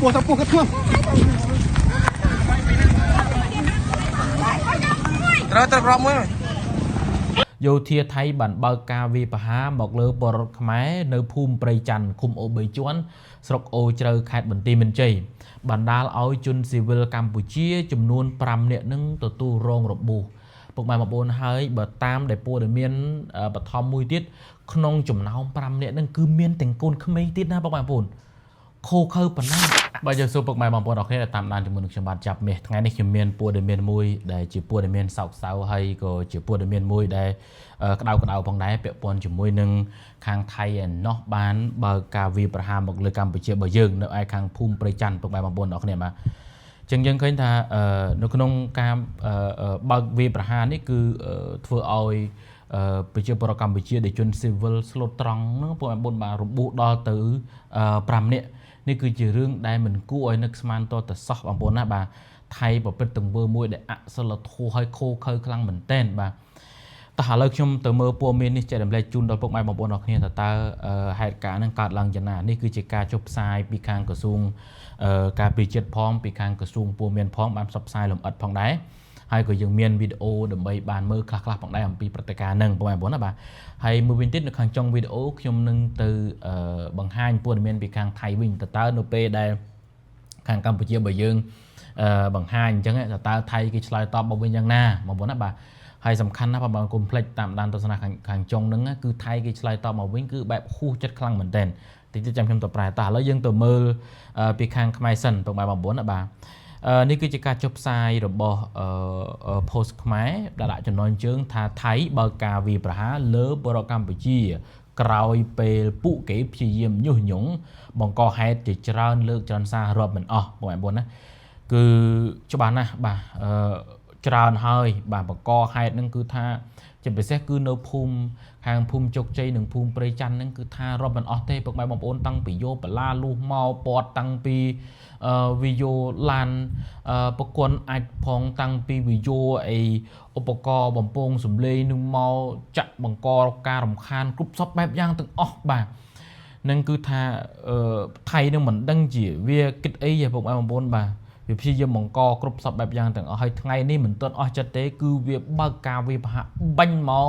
Pua sao pua cất thương. Rồi tao rộng mới. យោធាថៃបានបើកការវាយប្រហារមកលើបរិវត្តខ្មែរនៅភូមិព្រៃច័ន្ទឃុំអូ3ជាន់ស្រុកអូជ្រៅខេត្តបន្ទាយមានជ័យបណ្ដាលឲ្យជនស៊ីវិលកម្ពុជាចំនួន5នាក់នឹងទទួលរងរបួសពុកម៉ែបងប្អូនហើយបើតាមដែលព័ត៌មានបឋមមួយទៀតក្នុងចំណោម5នាក់នឹងគឺមានទាំងកូនក្មេងទៀតណាពុកម៉ែបងប្អូនខូខើប៉ុណ្ណាបើយើងសួរពុកម៉ែបងប្អូនអរគ្នាដែលតាមដានជាមួយនឹងខ្ញុំបាទចាប់មាសថ្ងៃនេះខ្ញុំមានព័ត៌មានមួយដែលជាព័ត៌មានសោកសៅហើយក៏ជាព័ត៌មានមួយដែលក្តៅផងដែរពាក់ព័ន្ធជាមួយនឹងខាងថៃឯណោះបានបើកការវាយប្រហារមកលើកម្ពុជាបើយើងនៅឯខាងភូមិព្រៃច័ន្ទពុកម៉ែបងប្អូនអរគ្នាបាទចឹងយើងឃើញថានៅក្នុងការបើកវាយប្រហារនេះគឺធ្វើឲ្យប្រជាពលរដ្ឋកម្ពុជាដែលជនស៊ីវិលស្លូតត្រង់ហ្នឹងពួកបងប្អូនបាទរបួសដល់ទៅ5នាក់នេះគឺជារឿងដែលមិនគួរឲ្យនឹកស្មានតទៅសោះបងប្អូនណាបាទថៃប្រព្រឹត្តទង្វើមួយដែលអសិលធម៌ឲ្យខូខើខ្លាំងមែនទែនបាទតោះឥឡូវខ្ញុំទៅមើលព័ត៌មាននេះចែករំលែកជូនដល់ពុកម៉ែបងប្អូនអរគ្នាតើហេតុការណ៍ហ្នឹងកើតឡើងយ៉ាងណានេះគឺជាការចុះផ្សាយពីខាងក្រសួងការពារជាតិផងពីខាងក្រសួងព័ត៌មានផងបានផ្សព្វផ្សាយលម្អិតផងដែរហើយក៏យើងមានវីដេអូដើម្បីបានមើលខ្លះៗផងដែរអំពីព្រឹត្តិការណ៍ហ្នឹងបងប្អូនណាបាទហើយមួយវិញទៀតនៅខាងចុងវីដេអូខ្ញុំនឹងទៅបង្ហាញព័ត៌មានពីខាងថៃវិញតើនៅពេលដែលខាងកម្ពុជាបើយើងបង្ហាញអញ្ចឹងតើថៃគេឆ្លើយតបមកវិញយ៉ាងណាបងប្អូនណាបាទហើយសំខាន់ណាស់បងកុំភ្លេចតាមដានទស្សនៈខាងចុងហ្នឹងគឺថៃគេឆ្លើយតបមកវិញគឺបែបហួសចិត្តខ្លាំងមែនទែនតិចចាំខ្ញុំទៅប្រែតោះឥឡូវយើងទៅមើលពីខាងខ្មែរសិនបងប្អូនណាបាទនេះគឺជាការចុះផ្សាយរបស់ post ខ្មែរដែលដាក់ចំណងជើងថាថៃបើកការវាយប្រហារលើបរិវត្តកម្ពុជាក្រោយពេលពួកគេព្យាយាមញុះញង់បង្កហេតុជាច្រើនលើកច្រើនសាររាប់មិនអស់បងប្អូនណាគឺច្បាស់ណាស់បាទច្រើនហើយបាទបង្កហេតុហ្នឹងគឺថាជាពិសេសគឺនៅភូមិខាងភូមិជោគជ័យនិងភូមិព្រៃច័ន្ទហ្នឹងគឺថារាប់មិនអស់ទេពុកម៉ែបងប្អូនតាំងពីយោបលាលុះមកពាត់តាំងពីវីយ៉ូឡានប្រគន់អាចផងតាំងពីវីយ៉ូអីឧបករណ៍បំពងសំឡេងនឹងមកចាក់បង្កការរំខានគ្រប់សពបែបយ៉ាងទាំងអស់បាទនឹងគឺថាថៃនឹងមិនដឹងជាវាគិតអីទេពុកម៉ែបងប្អូនបាទវាព្យាយាមបង្កគ្រប់សពបែបយ៉ាងទាំងអស់ហើយថ្ងៃនេះមិនទាន់អស់ចិត្តទេគឺវាបើកការវាប្រហារបាញ់មក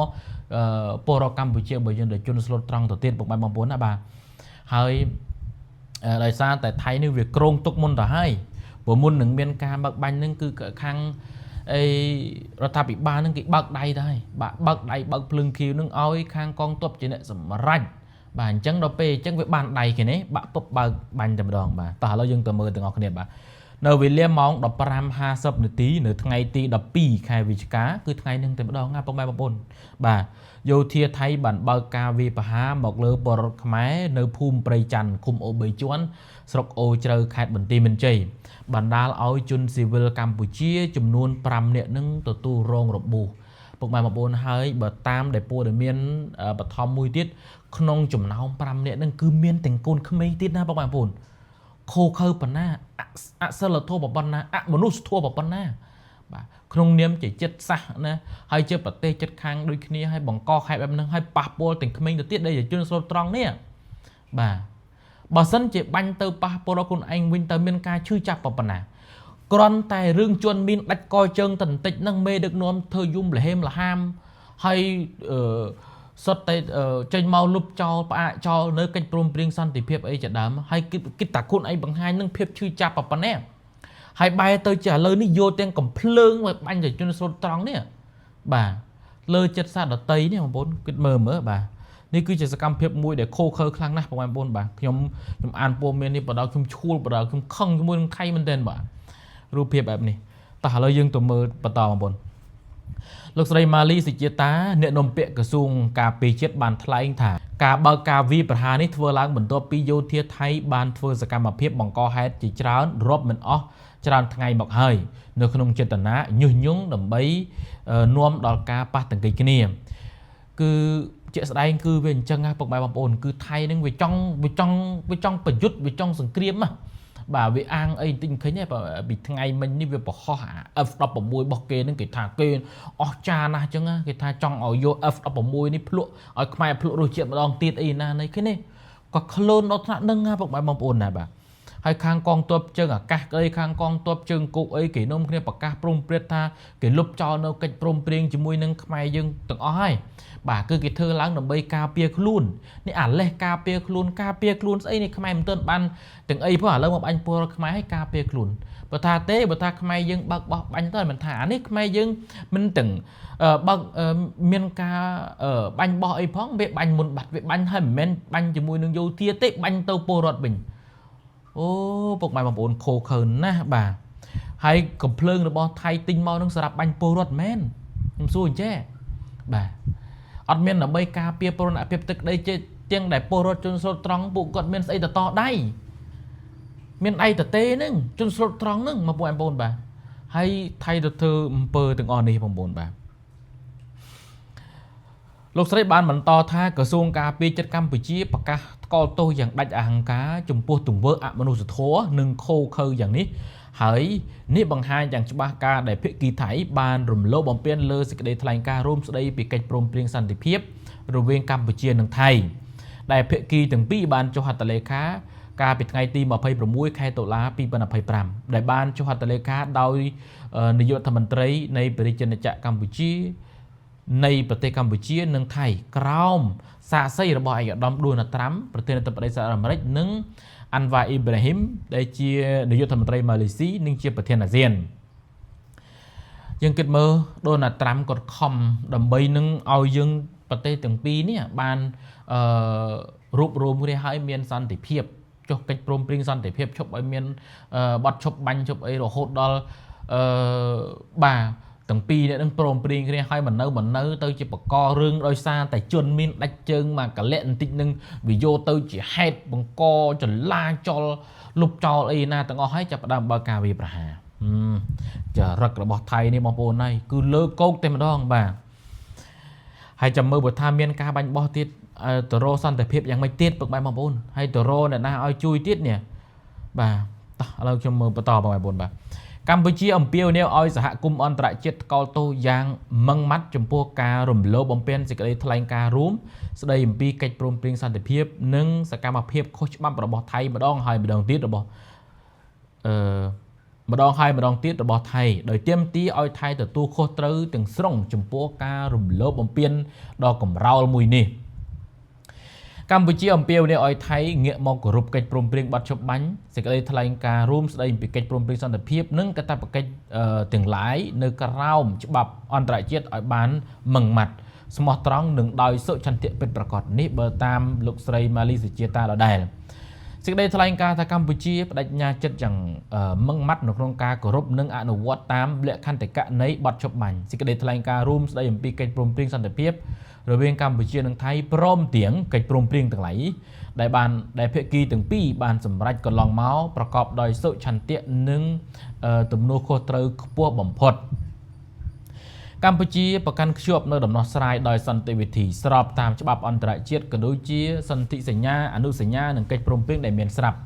ពលរដ្ឋកម្ពុជាបើយើងទៅជន់ស្លូតត្រង់ទៅទៀតពុកម៉ែបងប្អូនណាបាទហើយដោយសារតែថៃនេះវាក្រងទុកមុនទៅហើយព្រោះមុននឹងមានការបើកបាញ់នឹងគឺខាងអីរដ្ឋាភិបាលនឹងគេបើកដៃទៅហើយបាទបើកដៃបើកភ្លើងខៀវនឹងឲ្យខាងកងទ័ពជាអ្នកសម្រេចបាទអញ្ចឹងដល់ពេលអញ្ចឹងវាបានដៃគេនេះបាក់ពឹបបើកបាញ់តែម្ដងបាទតោះឥឡូវយើងទៅមើលទាំងអស់គ្នាបាទនៅវេលាម៉ោង 15:50 នាទីនៅថ្ងៃទី12ខែវិច្ឆិកាគឺថ្ងៃនឹងតែម្ដងណាបងប្អូនបាទយោធាថៃបានបើកការវាយប្រហារមកលើបរិវត្តខ្មែរនៅភូមិព្រៃច័ន្ទឃុំអូ3ជាន់ស្រុកអូជ្រៅខេត្តបន្ទាយមានជ័យបណ្ដាលឲ្យជនស៊ីវិលកម្ពុជាចំនួន5នាក់នឹងទទួលរងរបួសពុកម៉ែបងប្អូនហើយបើតាមដែលព័ត៌មានបឋមមួយទៀតក្នុងចំណោម5នាក់នឹងគឺមានទាំងកូនក្មេងទៀតណាបងប្អូនខូខើប៉ុណ្ណាអសិលធម៌ប៉ុណ្ណាអមនុស្សធម៌ប៉ុណ្ណាបាទក្នុងនាមជាចិត្តសាសណាហើយជាប្រទេសចិត្តខាងដូចគ្នាហើយបង្កហេតុបែបហ្នឹងហើយប៉ះពាល់ទាំងក្មេងទៅទៀតដែលជាជនស្លូតត្រង់នេះបាទបើសិនជាបាញ់ទៅប៉ះពលរដ្ឋខ្លួនឯងវិញទៅមានការឈឺចាប់ប៉ុណ្ណាគ្រាន់តែរឿងជន់មានដាច់កជើងតន្តិចហ្នឹងមេដឹកនាំធ្វើយំលហេមលហាមហើយសុទ្ធតែចេញមកលុបចោលផ្អាកចោលនៅកិច្ចព្រមព្រៀងសន្តិភាពអីជាដើមហើយគិតតែខ្លួនឯងបង្ហាញនឹងភាពឈឺចាប់ប៉ុណ្ណេះហើយបែរទៅជាឥឡូវនេះយកទាំងកំភ្លើងមកបាញ់ទៅជនស្លូតត្រង់នេះបាទលើចិត្តសាស្ត្រដតីនេះបងប្អូនគិតមើលបាទនេះគឺជាសកម្មភាពមួយដែលខូខើខ្លាំងណាស់បងប្អូនបាទខ្ញុំអានព័ត៌មាននេះបដៅខ្ញុំឈួលបដៅខ្ញុំខឹងជាមួយនឹងថៃមែនទែនបាទរូបភាពបែបនេះតោះឥឡូវយើងទៅមើលបន្តបងប្អូនលោកស្រីម៉ាលីសេចតាអ្នកនាំពាក្យក្រសួងការពារជាតិបានថ្លែងថាការបើកការវាយប្រហារនេះធ្វើឡើងបន្ទាប់ពីយោធាថៃបានធ្វើសកម្មភាពបង្កហេតុជាច្រើនរាប់មិនអស់ច្រើនថ្ងៃមកហើយនៅក្នុងចេតនាញុះញង់ដើម្បីនាំដល់ការប៉ះទង្គិចគ្នាគឺជាក់ស្ដែងគឺវាអញ្ចឹងណាពុកម៉ែបងប្អូនគឺថៃនឹងវាចង់ប្រយុទ្ធវាចង់សង្គ្រាមណាបាទវាអាងអីបន្តិចឃើញទេពីថ្ងៃមិញនេះវាប្រហោះ F16 របស់គេនឹងគេថាគេអស់ចាណាស់អញ្ចឹងគេថាចង់ឲ្យយក F16 នេះភ្លក់ឲ្យខ្មែរភ្លក់រសជាតិម្ដងទៀតអីណានេះឃើញទេក៏ខ្លួនដល់ថ្នាក់នឹងពុកម៉ែបងប្អូនណាបាទ ហើយខាងកងទ័ពជើងអាកាសអីខាងកងទ័ពជើងគោកអីគេនាំគ្នាប្រកាសព្រមព្រៀងថាគេលុបចោលនៅកិច្ចព្រមព្រៀងជាមួយនឹងខ្មែរយើងទាំងអស់ហើយបាទគឺគេធ្វើឡើងដើម្បីការពារខ្លួននេះអាលេះការពារខ្លួនស្អីនេះខ្មែរមិនទាន់បានទាំងអីព្រោះឥឡូវមកបាញ់ពលខ្មែរឲ្យការពារខ្លួនបើថាទេបើថាខ្មែរយើងបើកបោះបាញ់ទៅមិនថាអានេះខ្មែរយើងមិនទាំងបើកមានការបាញ់បោះអីផងវាបាញ់មុនបាត់វាបាញ់ហើយមិនមែនបាញ់ជាមួយនឹងយោធាទេបាញ់ទៅពលរដ្ឋវិញអូពុកម៉ែបងប្អូនខូខើណាស់បាទហើយកំភ្លើងរបស់ថៃទិញមកនឹងសម្រាប់បាញ់ពលរដ្ឋមែនខ្ញុំសួរអញ្ចេះបាទអត់មានដើម្បីការពារពលរដ្ឋភាពទឹកដីទាំងដែលពលរដ្ឋជនស្លូតត្រង់ពួកគាត់មានស្អីទៅតដៃមានដៃតទេហ្នឹងជនស្លូតត្រង់ហ្នឹងមកបងប្អូនបាទហើយថៃទៅធ្វើអំពើទាំងអស់នេះបងប្អូនបាទលោកស្រីបានបន្តថាក្រសួងការពារចិត្តកម្ពុជាប្រកាសថ្កោលទោសយ៉ាងដាច់អហង្ការចំពោះទង្វើអមនុស្សធម៌និងខូខើយ៉ាងនេះហើយនេះបង្ហាញយ៉ាងច្បាស់ការដែលភាគីថៃបានរំលោភបំពានលើសេចក្តីថ្លែងការណ៍រួមស្តីពីកិច្ចព្រមព្រៀងសន្តិភាពរវាងកម្ពុជានិងថៃដែលភាគីទាំងពីរបានចុះហត្ថលេខាកាលពីថ្ងៃទី26ខែតុលា2025ដែលបានចុះហត្ថលេខាដោយនាយករដ្ឋមន្ត្រីនៃប្រជាជនចក្រកម្ពុជានៃប្រទេសកម្ពុជានិងថៃក្រោមសាក្សីរបស់ឯកឧត្តមឌូណាល់ត្រាំប្រធានាធិបតីសហរដ្ឋអាមេរិកនិងអាន់វ៉ាអ៊ីប្រាហ៊ីមដែលជានាយករដ្ឋមន្ត្រីម៉ាឡេស៊ីនិងជាប្រធានអាស៊ានយើងគិតមើលដូណាល់ត្រាំគាត់ខំដើម្បីនឹងឲ្យយើងប្រទេសទាំងពីរនេះបានរួបរวมគ្នាឲ្យមានសន្តិភាពចុះកិច្ចព្រមព្រៀងសន្តិភាពឈប់ឲ្យមានបទឈប់បាញ់ឈប់អីរហូតដល់បាទទាំងពីរនេះនឹងព្រមព្រៀងគ្នាឲ្យមិននៅទៅជាបករឿងដោយសារតែជនមានដាច់ជើងមកកលៈបន្តិចនឹងវាយកទៅជាហេតុបង្កចលាចលលុបចោលអីណាទាំងអស់ហើយចាប់ផ្ដើមបើការវាប្រហារចរិតរបស់ថៃនេះបងប្អូនហើយគឺលើកោកតែម្ដងបាទហើយចាំមើលបើថាមានការបាញ់បោះទៀតទៅរកសន្តិភាពយ៉ាងម៉េចទៀតពុកម៉ែបងប្អូនហើយទៅរកអ្នកណាឲ្យជួយទៀតនេះបាទតោះឥឡូវខ្ញុំមើលបន្តបងប្អូនបាទកម្ពុជាអំពាវនាវឲ្យសហគមន៍អន្តរជាតិថ្កោលទោសយ៉ាងម៉ឺងម៉ាត់ចំពោះការរំលោភបំពានសេចក្តីថ្លែងការណ៍រួមស្តីអំពីកិច្ចព្រមព្រៀងសន្តិភាពនិងសកម្មភាពខុសច្បាប់របស់ថៃម្ដងហើយម្ដងទៀតរបស់របស់ថៃដោយទាមទារឲ្យថៃទទួលខុសត្រូវទាំងស្រុងចំពោះការរំលោភបំពានដ៏កំរោលមួយនេះកម្ពុជាអំពាវនាវឲ្យថៃងាកមកគោរពកិច្ចព្រមព្រៀងបទឈប់បាញ់សេចក្តីថ្លែងការណ៍រួមស្តីពីកិច្ចព្រមព្រៀងសន្តិភាពនិងកាតព្វកិច្ចទាំងឡាយនៅក្រោមច្បាប់អន្តរជាតិឲ្យបានម៉ឺងម៉ាត់ស្មោះត្រង់និងដោយសុចន្ទៈពិតប្រាកដនេះបើតាមលោកស្រីម៉ាលីសុជាតាដដែលសេចក្តីថ្លែងការណ៍ថាកម្ពុជាបដិញ្ញាចិត្តយ៉ាងម៉ឺងម៉ាត់នៅក្នុងការគោរពនិងអនុវត្តតាមលក្ខន្តិកៈនៃបទឈប់បាញ់សេចក្តីថ្លែងការណ៍រួមស្តីអំពីកិច្ចព្រមព្រៀងសន្តិភាពរវាងកម្ពុជានិងថៃព្រមទាំងកិច្ចព្រមព្រៀងទាំងឡាយដែលភាគីទាំងពីរបានសម្រេចកន្លងមកប្រកបដោយសុឆន្ទៈនិងទំនួលខុសត្រូវខ្ពស់បំផុតកម្ពុជាប្រកាន់ខ្ជាប់នៅដំណោះស្រាយដោយសន្តិវិធីស្របតាមច្បាប់អន្តរជាតិក៏ដូចជាសន្ធិសញ្ញាអនុសញ្ញានិងកិច្ចព្រមព្រៀងដែលមានស្រាប់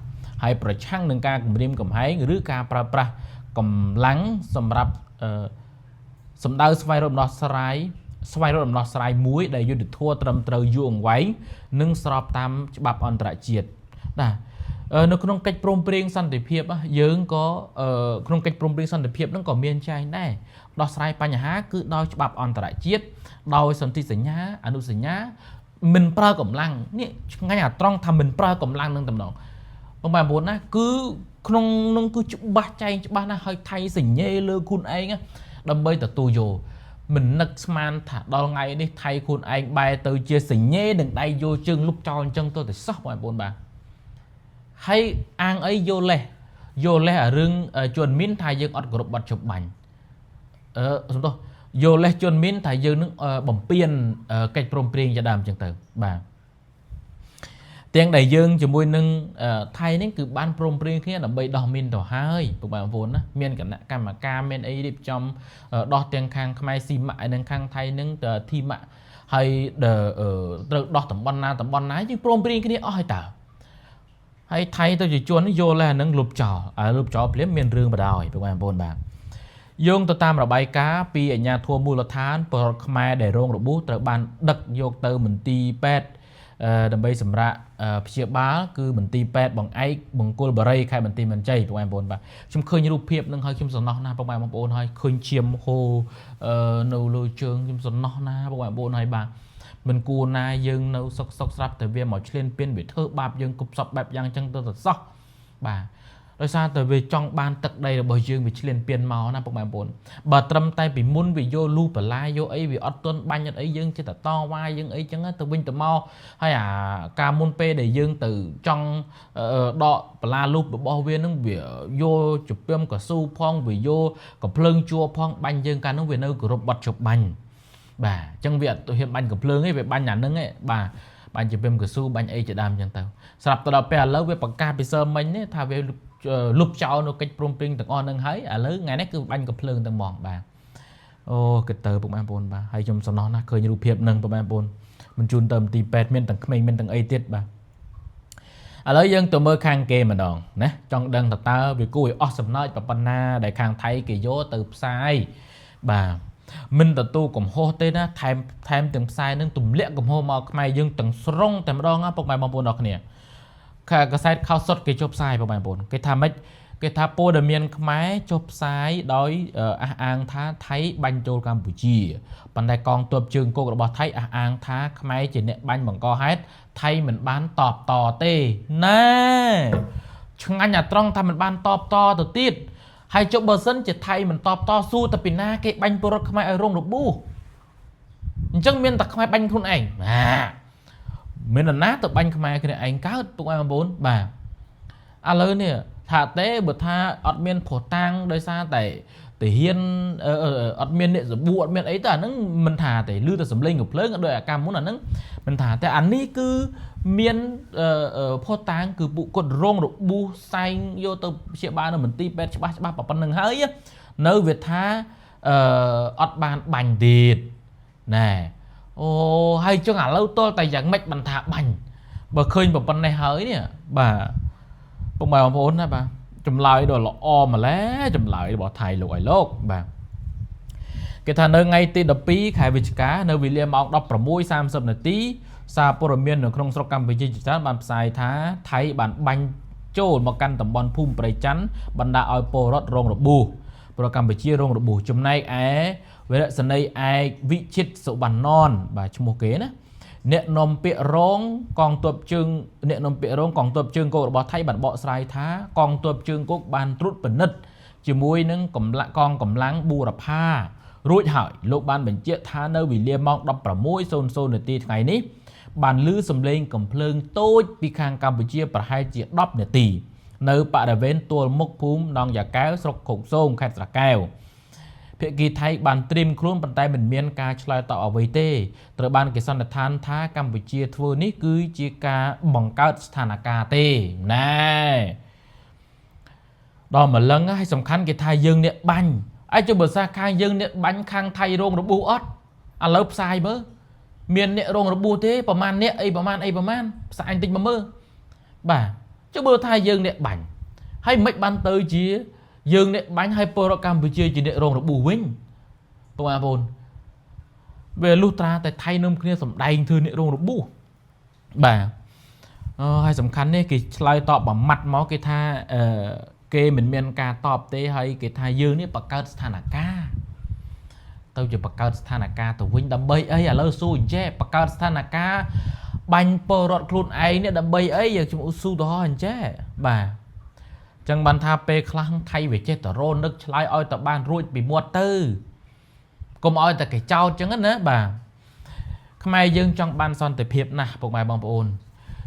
ហើយប្រឆាំងនឹងការគំរាមកំហែងឬការប្រើប្រាស់កម្លាំងសម្រាប់សម្ដៅស្វែងរកដំណោះស្រាយមួយដែលយុត្តិធម៌ត្រឹមត្រូវយូរអង្វែងនិងស្របតាមច្បាប់អន្តរជាតិណានៅក្នុងកិច្ចព្រមព្រៀងសន្តិភាពយើងក៏ក្នុងកិច្ចព្រមព្រៀងសន្តិភាពហ្នឹងក៏មានចែងដែរដោះស្រាយបញ្ហាគឺដោយច្បាប់អន្តរជាតិដោយសន្ធិសញ្ញាអនុសញ្ញាមិនប្រើកម្លាំងនេះឆ្ងាញ់អាត្រង់ថាមិនប្រើកម្លាំងនឹងតំណងបងប្អូនណាគឺក្នុងនឹងគឺច្បាស់ចែងច្បាស់ណាស់ឲ្យថៃសញ្ញេលើខ្លួនឯងដើម្បីទទួលយកមិននឹកស្មានថាដល់ថ្ងៃនេះថៃខ្លួនឯងបែរទៅជាសញ្ញេនឹងដៃយកជើងលុបចោលអញ្ចឹងទៅសោះបងប្អូនបាទហើយអាងអីយកលេសអារឿងជួនមីនថាយើងអត់គោរពបទជប់បាញ់សំទោសយកលេសជួនមីនថាយើងនឹងបំពេញកិច្ចព្រមព្រៀងជាដើមអញ្ចឹងទៅបាទទាំងដែលយើងជាមួយនឹងថៃនេះគឺបានព្រមព្រៀងគ្នាដើម្បីដោះមីនទៅហើយពុកបងប្អូនណាមានគណៈកម្មការមានអីរៀបចំដោះទាំងខាងខ្មែរស៊ីម៉ាក់ហើយនិងខាងថៃនឹងធីម៉ាក់ហើយត្រូវដោះតំបន់ណាយើងព្រមព្រៀងគ្នាអស់ហើយតើហើយថៃទៅជាជននេះយកលេសហ្នឹងលុបចោលភ្លាមមានរឿងបដ ாய் ពុកបងប្អូនបាទយោងទៅតាមរបាយការណ៍ពីអាជ្ញាធរមូលដ្ឋានពលរដ្ឋខ្មែរដែលរងរបួសត្រូវបានដឹកយកទៅមន្ទីរពេទ្យ đầm bay sầm rạ phía bá cứ mình ti pet bằng ai bằng cô bờ ray khai mình ti mình chay tụi em bốn bà chúng khơi như lục hiệp nâng hơi chúng sần nọ na bọn em bốn hơi khơi chiêm hồ nấu lôi trường chúng sần nọ na bọn em bốn hơi bà mình cua na dương nấu sọc sọc sắp từ viên mỏ lên piên bị thơ bạp dương cục sọc bạp giang chân tơ sọc bà rồi sao từ vì trong ban tật đây là bởi dương bị lên piên màu na bọn em bốn bà trâm tay bị muốn bị vô lu và lai vô ấy vì ót tuân ban nhật ấy dương chỉ là to vai dương ấy chẳng từ vinh từ mau hay à ca môn p để dương từ trong đọ và la lu và bao viên nó bị vô chụp phim cả su phong vì vô cả plương chua phong ban dương ca nó về nơi của bật chụp bành bà trong viện tôi hiện bành của plương ấy về ban nhà nâng ấy bà ban chụp phim cả su ban ấy chỉ đam chẳng tao sập tao đọc pe lớn với bằng ca bị sơ mình ấy thà về lúc cháu nó cách prom pring từng on nâng hấy à lớn ngày nãy cứ banh cặp lương từng mòn bà ô cái tờ bụng em bồn bà hay trong số nó khơi như hiệp nâng bụng em bồn mình chun tầm tì pet miên từng mình miên từng ấy tiết bà à lấy dân tụi mơ khang kê mà đòn nè trong đằng thật ta vì cô ấy awesome nói bà panna để khang thấy kỳ vô từ sai bà mình tự tu cùng hô tên á thêm từng sai nâng tụm lẹ cùng hô mà mày dân từng srong từng đòn á bụng em bồn đọc nè cái sai khao sốt cái chốt sai bụng em bồn cái tham ấy cái tháp po đầm miên máy chụp sai đói an thá thấy banh châu Campuchia bàn tay con tuột trường cô bỏ thấy an thá máy chỉ nè banh bằng co hết thay mình bán tọp tò tê nè chẳng anh nhà trong thay mình bán tọp to từ tiết hay chỗ bờ sân chỉ thay mình tọp to su tập pina cái banh pro máy ở rong được bu chẳng miên tập máy banh khuôn ảnh à mình là nát tập banh máy cái này anh cá tụi em bốn bà à lớn nè thà tế bữa tha ọt miên phổ tang đời xa tại hiên ọt miên nệ rồi bu ọt miên ấy ta nâng mình thà tại lưu ta sầm linh ngục lớn ở đời cam muốn là nâng mình thà tại anh ní cứ miên phổ tang cứ bu cột rong rồi bu xanh vô từ chia ba nó mình ti pet ba bảo pan nâng hơi á nơi việt tha ọt bàn bành tiệt nè ô hay cho ngả lâu tôi tại dạng mạch bàn thả bành bà khơi bảo pan này hơi nè bà bông bài bông ổn hả bà chùm lại đồ lọ mà lé chùm lại bỏ thầy lụi lốt bà cái thằng nơi ngay tin đập pí khai vị cá nơi vì liêm ông đọc mũi sam sập này tí sa poro miên ở trong sọc cam vị trí sát bàn xài thá thấy bản banh trôn một căn tầm bon phum bầy chắn bản đã oi po rót rong được bù pro cam vị trí rong được bù chùm này ấy với lại sân đây ai vị chết sự bản non bà chung một kế nữa nè nôm bẹ rong còn tuột chương nè nôm bẹ rong còn tuột chương cô bỏ thay bản bọ sài thá còn tuột chương cô bàn trút bẩn nứt chỉ muối nâng cầm lại con cầm láng bù đập ha rụi hỏi lúc ban bệnh chết thá nơi vì liêm mong đập vào muối xôn xôn để ti ngày ní bàn lư sầm lên cầm phơi tôi bị khang Campuchia và hai chiếc đắp để tì nơi bạn đã ven tua mốc phum đong giả kéo sọc khổng xôn khai sạc kèo phía kỳ thay bàn trim khuôn bàn tay mình miên ca chơi tạo ở vây tê từ ban cái son là than thá Campuchia thua ní cứ chia ca bằng cao thàn ca tê nè đó mà lần hay sầm khăn cái thay dương nè banh ai cho bữa xa khai dương nè banh khang thay rong nó bu ót à lớp sai bớ miền nè rong nó bu thếประมาณ nè ấyประมาณ sai anh tinh mà mơ bà cho bữa thay dương nè banh hay mấy ban tới chia dương nè bánh hay pro Campuchia chỉ nè rong được bù vinh tôi à bồn về lưu tra tại thay nôm kia sầm đầy thư nè rong được bù bà hay sầm khăn nè cái slide tọp bằng mặt máu cái tha kê mình miền ca tọp tê hay cái tha dương nè bạc cao thàn ca tôi chỉ bạc cao thàn ca tôi vinh đâm bay ấy à lơ su che bạc cao thàn ca bánh pro luôn ấy nè đâm bay ấy giờ chúng su đó anh che bà chẳng bàn tha pe khlang thay về chết tờ rôn nước lái oi tờ ban ruột bị mua tư cùng oi tờ cái trao chẳng hết nữa bà mai dương trong ban son tờ hiệp nè bộ bài bom ồn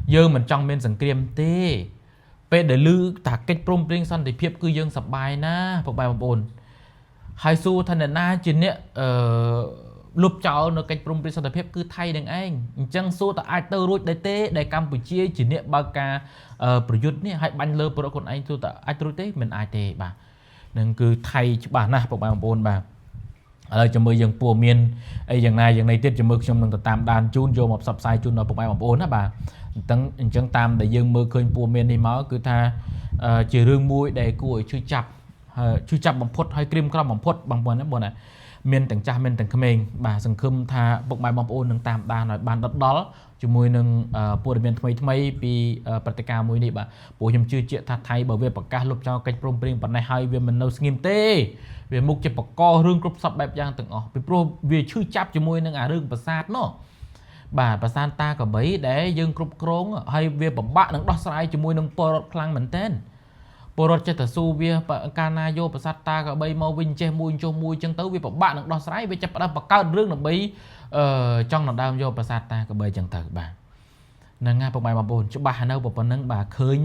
dương mình trong bên sừng kiềm tê pe để lư tả cách prom pring son tờ hiệp cứ dương sập bài na bộ bài bom ồn hai xu thân na trên nè lúc cháu nó cách prom pring son tờ hiệp cứ thay đừng anh chẳng xu tờ ai tơ ruột để tê để Campuchia chỉ nè ba caประยุทธ์เนี่ยให้บันเลอประคนไอ้ตัวแต่ไอ้ตัวเต้มันไอ้เต้บ่านั่นคือไทยบ้านนะพวกบางคนบ่าจะมือยังปัวเมียนไอ้อย่างในเตี้ยจะมือชมนึงแต่ตามดานจูนโยมอบสับไซจูนเราพวกบางคนนะบ่าตั้งจังตามแต่ยังมือเคยปัวเมียนในม้าคือท่าเรื่องมวยได้กู้ช่วยจับบังพดให้กริมกล้ามบังพดบางคนนะบ่น่ะ មានទាំងចាស់មានទាំងក្មេងបាទសង្ឃឹមថាពុកម៉ែបងប្អូននឹងតាមដានឲ្យបានដិតដល់ជាមួយនឹងព័ត៌មានថ្មីពីព្រឹត្តិការណ៍មួយនេះបាទព្រោះខ្ញុំជឿជាក់ថាថៃបើវាប្រកាសលុបចោលកិច្ចព្រមព្រៀងប៉ុណ្ណេះហើយវាមិននៅស្ងៀមទេវាមុខជាបករឿងគ្រប់សពបែបយ៉ាងទាំងអស់ពីព្រោះវាឈឺចាប់ជាមួយនឹងអារឿងប្រាសាទនោះបាទប្រាសាទតាកបីដែលយើងគ្រប់គ្រងហើយវាពិបាកនឹងដោះស្រាយជាមួយនឹងពលរដ្ឋខ្លាំងមែនទែនពលរដ្ឋចិត្តទៅស៊ូវាកាលណាយកប្រាសាទតាកបីមកវិញចេះមួយចុះមួយចឹងទៅវាពិបាកនឹងដោះស្រាយវាចាប់ផ្ដើមបង្កើតរឿងដើម្បីចង់ដណ្ដើមយកប្រាសាទតាកបីចឹងទៅបាទហ្នឹងហើយពុកម៉ែបងប្អូនច្បាស់នៅប៉ុណ្ណឹងបាទឃើញ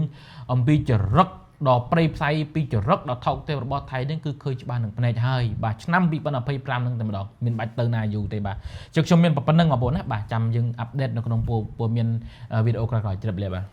អំពីចរិតដល់ព្រៃផ្សៃពីចរិតដល់ថោកទេវរបស់ថៃនេះគឺឃើញច្បាស់នឹងភ្នែកហើយបាទឆ្នាំ2025នឹងតែម្ដងមានបាច់ទៅណាយូរទេបាទជឹកខ្ញុំមានប៉ុណ្ណឹងបងប្អូនណាបាទចាំយើងអាប់ដេតនៅក្នុងព័ត៌មានវីដេអូក្រោយៗជ្រាបលាបាទ